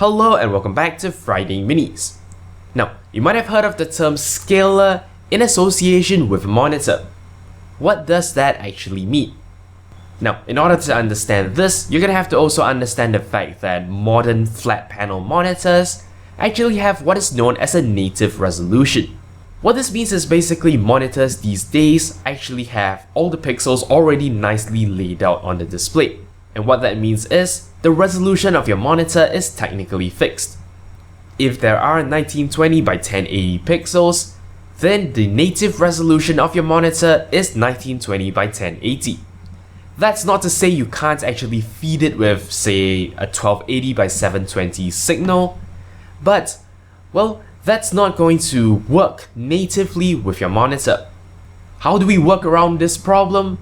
Hello and welcome back to Friday Minis. Now, you might have heard of the term scalar in association with a monitor. What does that actually mean? Now, in order to understand this, you're gonna have to also understand the fact that modern flat panel monitors actually have what is known as a native resolution. What this means is basically monitors these days actually have all the pixels already nicely laid out on the display. And what that means is, the resolution of your monitor is technically fixed. If there are 1920 by 1080 pixels, then the native resolution of your monitor is 1920 by 1080. That's not to say you can't actually feed it with, say, a 1280 by 720 signal, but, well, that's not going to work natively with your monitor. How do we work around this problem?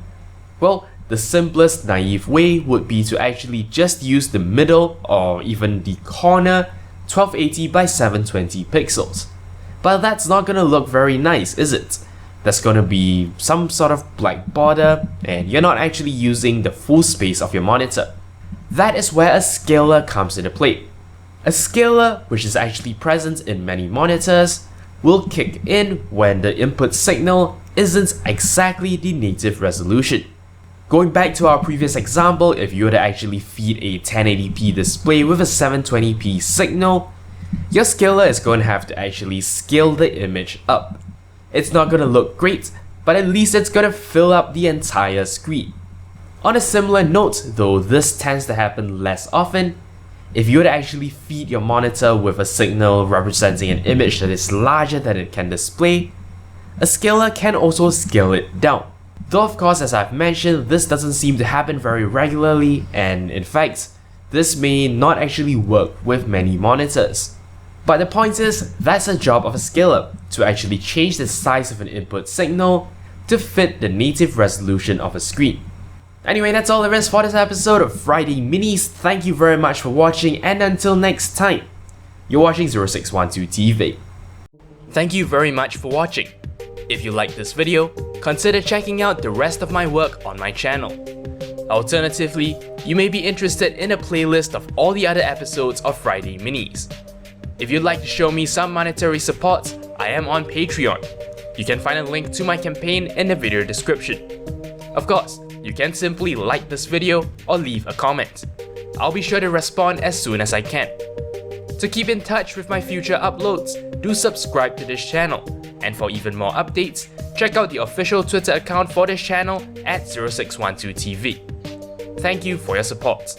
Well, the simplest naive way would be to actually just use the middle or even the corner 1280 by 720 pixels. But that's not gonna look very nice, is it? There's gonna be some sort of black border and you're not actually using the full space of your monitor. That is where a scalar comes into play. A scalar, which is actually present in many monitors, will kick in when the input signal isn't exactly the native resolution. Going back to our previous example, if you were to actually feed a 1080p display with a 720p signal, your scalar is going to have to actually scale the image up. It's not going to look great, but at least it's going to fill up the entire screen. On a similar note, though this tends to happen less often, if you were to actually feed your monitor with a signal representing an image that is larger than it can display, a scalar can also scale it down. Though of course, as I've mentioned, this doesn't seem to happen very regularly, and in fact, this may not actually work with many monitors. But the point is, that's the job of a scalar, to actually change the size of an input signal to fit the native resolution of a screen. Anyway, that's all there is for this episode of Friday Minis. Thank you very much for watching, and until next time, you're watching 0612 TV. Thank you very much for watching. If you liked this video, consider checking out the rest of my work on my channel. Alternatively, you may be interested in a playlist of all the other episodes of Friday Minis. If you'd like to show me some monetary support, I am on Patreon. You can find a link to my campaign in the video description. Of course, you can simply like this video or leave a comment. I'll be sure to respond as soon as I can. To keep in touch with my future uploads, do subscribe to this channel. And for even more updates, check out the official Twitter account for this channel at 0612TV. Thank you for your support.